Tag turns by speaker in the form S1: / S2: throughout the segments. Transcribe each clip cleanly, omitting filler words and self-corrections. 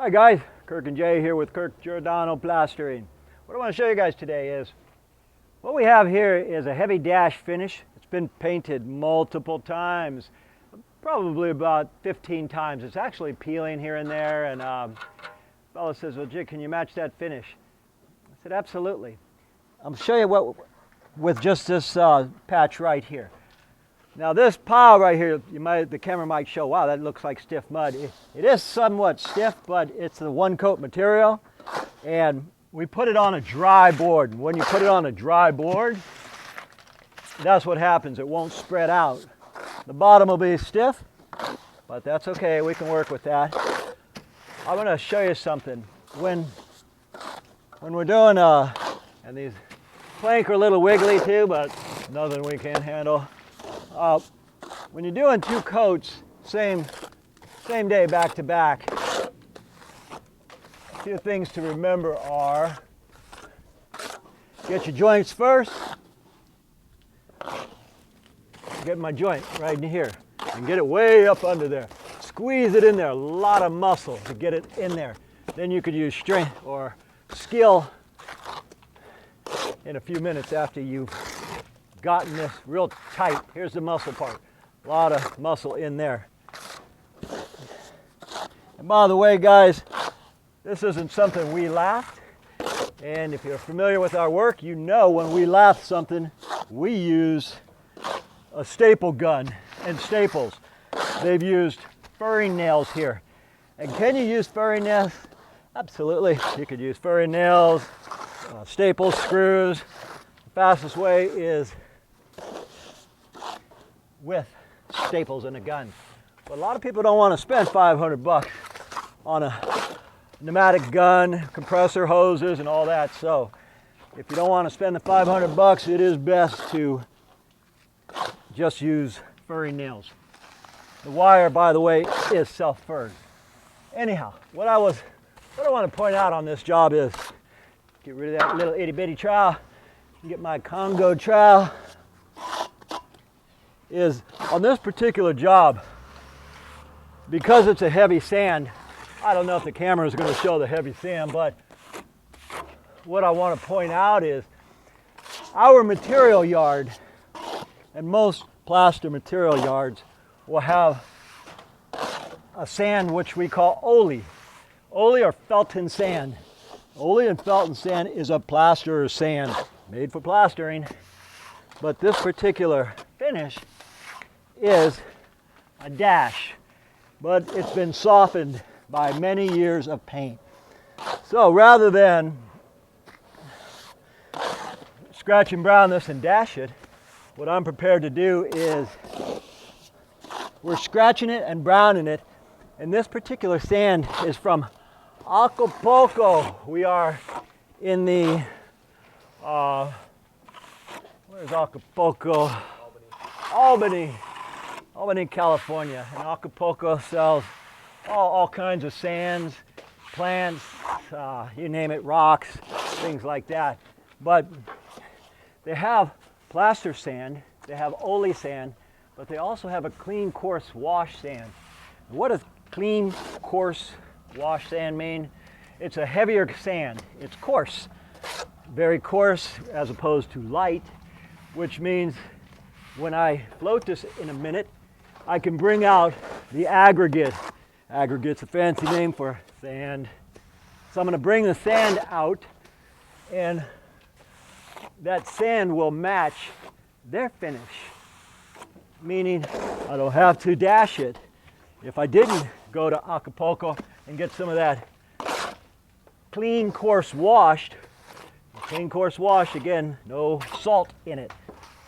S1: Hi guys, Kirk and Jay here with Kirk Giordano Plastering. What I want to show you guys today is what we have here is a heavy dash finish. It's been painted multiple times, probably about 15 times. It's actually peeling here and there, and fellow says, well, Jay, can you match that finish? I said, absolutely. I'll show you what with just this patch right here. Now this pile right here, the camera might show, wow, that looks like stiff mud. It is somewhat stiff, but it's the one coat material, and we put it on a dry board. When you put it on a dry board, that's what happens. It won't spread out. The bottom will be stiff, but that's okay. We can work with that. I'm going to show you something. When we're doing, and these plank are a little wiggly too, but nothing we can't handle. When you're doing two coats, same day back to back, a few things to remember are, get your joints first. Get my joint right in here and get it way up under there. Squeeze it in there, a lot of muscle to get it in there. Then you could use strength or skill in a few minutes after you've gotten this real tight. Here's the muscle part. A lot of muscle in there. And by the way, guys, this isn't something we lathed. And if you're familiar with our work, you know when we lathe something, we use a staple gun and staples. They've used furring nails here. And can you use furring nails? Absolutely. You could use furring nails, staples, screws. The fastest way is with staples and a gun. But a lot of people don't want to spend 500 bucks on a pneumatic gun, compressor hoses and all that. So if you don't want to spend the 500 bucks, it is best to just use furring nails. The wire, by the way, is self-furred. Anyhow, what I want to point out on this job is get rid of that little itty bitty trowel, get my Congo trowel. Is on this particular job, because it's a heavy sand, I don't know if the camera is going to show the heavy sand, but what I want to point out is our material yard, and most plaster material yards will have a sand which we call ole. Ole or Felton sand. Ole and Felton sand is a plaster sand made for plastering, but this particular finish is a dash, but it's been softened by many years of paint. So rather than scratch and brown this and dash it, what I'm prepared to do is we're scratching it and browning it, and this particular sand is from Acapulco. We are in the where's Acapulco? Albany, California. And Acapulco sells all kinds of sands, plants, you name it, rocks, things like that. But they have plaster sand, they have ole sand, but they also have a clean, coarse wash sand. And what does clean, coarse wash sand mean? It's a heavier sand. It's coarse, very coarse as opposed to light, which means when I float this in a minute, I can bring out the aggregate. Aggregate's a fancy name for sand. So I'm going to bring the sand out, and that sand will match their finish, meaning I don't have to dash it. If I didn't go to Acapulco and get some of that clean, coarse washed, again, no salt in it.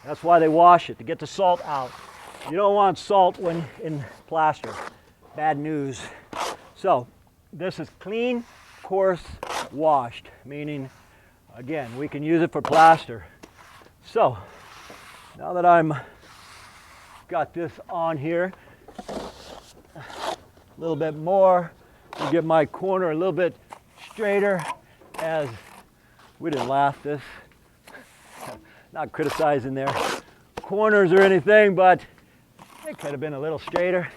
S1: That's why they wash it, to get the salt out. You don't want salt when in plaster. Bad news. So this is clean, coarse, washed, meaning, again, we can use it for plaster. So now that I'm got this on here, a little bit more to get my corner a little bit straighter, as we didn't laugh this. Not criticizing their corners or anything, but it could have been a little straighter.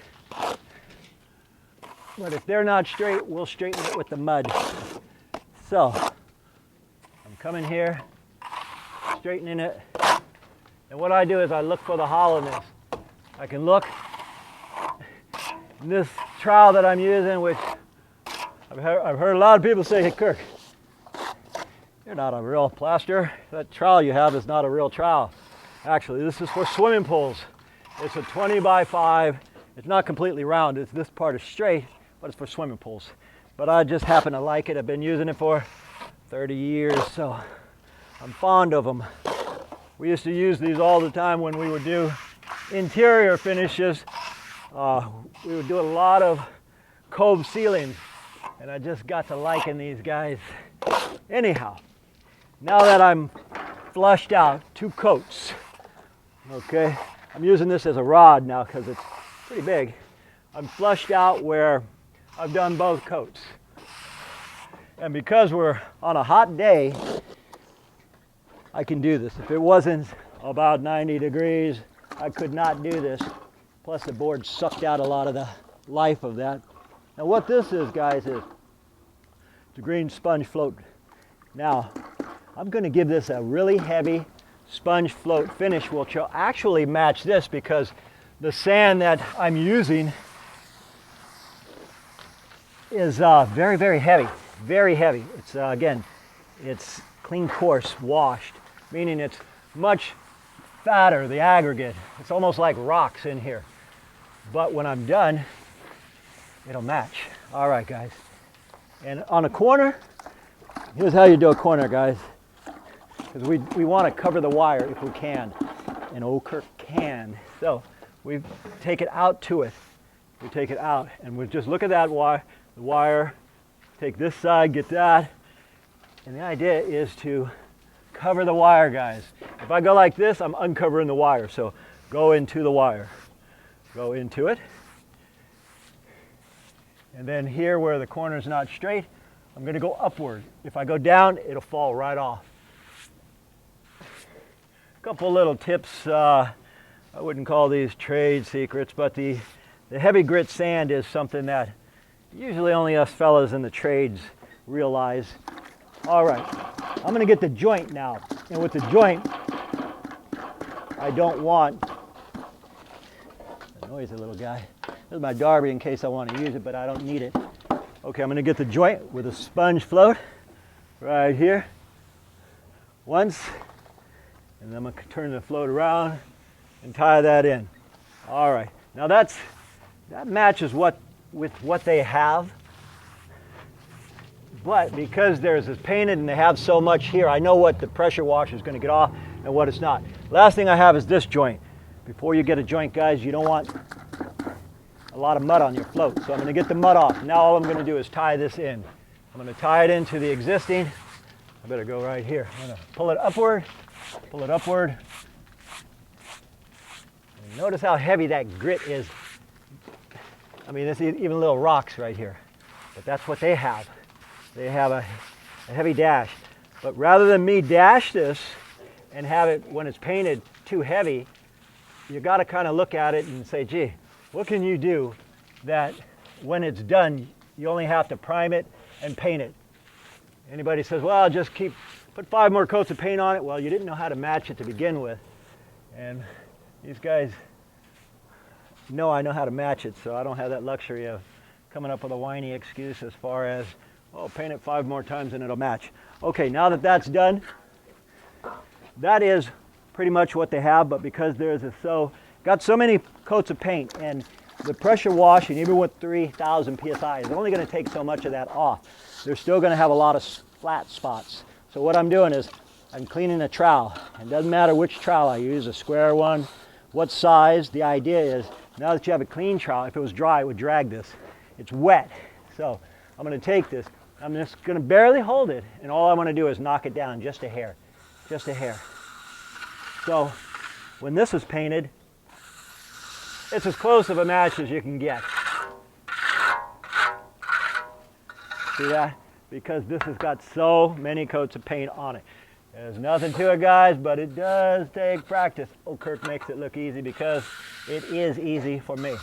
S1: But if they're not straight, we'll straighten it with the mud. So, I'm coming here, straightening it. And what I do is I look for the hollowness. I can look. This trowel that I'm using, which I've heard a lot of people say, hey Kirk, you're not a real plaster. That trowel you have is not a real trowel. Actually, this is for swimming pools. It's a 20 by 5. It's not completely round. This part is straight, but it's for swimming pools. But I just happen to like it. I've been using it for 30 years, so I'm fond of them. We used to use these all the time when we would do interior finishes. We would do a lot of cove ceilings, and I just got to liking these guys. Anyhow, now that I'm flushed out 2 coats, okay, I'm using this as a rod now because it's pretty big. I'm flushed out where I've done both coats. And because we're on a hot day, I can do this. If it wasn't about 90 degrees, I could not do this. Plus the board sucked out a lot of the life of that. Now what this is, guys, is the green sponge float. Now, I'm going to give this a really heavy sponge float finish, which will actually match this because the sand that I'm using is very, very heavy. Very heavy. It's again, it's clean coarse washed, meaning it's much fatter, the aggregate. It's almost like rocks in here. But when I'm done, it'll match. All right, guys. And on a corner, here's how you do a corner, guys. Because we want to cover the wire if we can. And old Kirk can. So we take it out to it. We take it out and we just look at that wire, the wire, take this side, get that. And the idea is to cover the wire, guys. If I go like this, I'm uncovering the wire. So go into the wire. Go into it. And then here where the corner's not straight, I'm going to go upward. If I go down, it'll fall right off. A couple little tips. I wouldn't call these trade secrets, but the heavy grit sand is something that usually only us fellas in the trades realize. All right, I'm going to get the joint now. And with the joint, I don't want a noisy little guy. This is my Darby in case I want to use it, but I don't need it. Okay, I'm going to get the joint with a sponge float right here. Once, and then I'm going to turn the float around and tie that in. All right, now that matches with what they have. But because there's this painted and they have so much here, I know what the pressure washer is going to get off and what it's not. Last thing I have is this joint. Before you get a joint, guys, you don't want a lot of mud on your float. So I'm going to get the mud off. Now all I'm going to do is tie this in. I'm going to tie it into the existing. I better go right here. I'm going to pull it upward, pull it upward. And notice how heavy that grit is. I mean, there's even little rocks right here. But that's what they have. They have a heavy dash. But rather than me dash this and have it when it's painted too heavy, you got to kind of look at it and say, gee, what can you do that when it's done, you only have to prime it and paint it? Anybody says, well, just put 5 more coats of paint on it. Well, you didn't know how to match it to begin with. And these guys know I know how to match it, so I don't have that luxury of coming up with a whiny excuse as far as, oh, paint it 5 more times and it'll match. Okay, now that that's done, that is pretty much what they have, but because there's got so many coats of paint and the pressure washing, even with 3,000 psi, is only going to take so much of that off. They're still going to have a lot of flat spots. So what I'm doing is I'm cleaning a trowel. It doesn't matter which trowel I use, a square one, what size. The idea is now that you have a clean trowel, if it was dry, it would drag this. It's wet. So I'm going to take this. I'm just going to barely hold it, and all I want to do is knock it down just a hair. Just a hair. So when this is painted, it's as close of a match as you can get. See that? Because this has got so many coats of paint on it. There's nothing to it, guys, but it does take practice. Oh, Kirk makes it look easy because it is easy for me.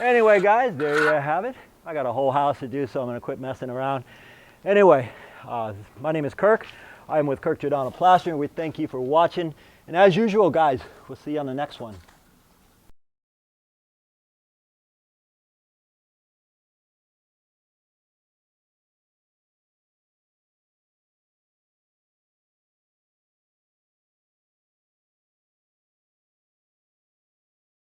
S1: Anyway, guys, there you have it. I got a whole house to do, so I'm going to quit messing around. Anyway, my name is Kirk. I'm with Kirk Giordano Plastering. We thank you for watching. And as usual, guys, we'll see you on the next one.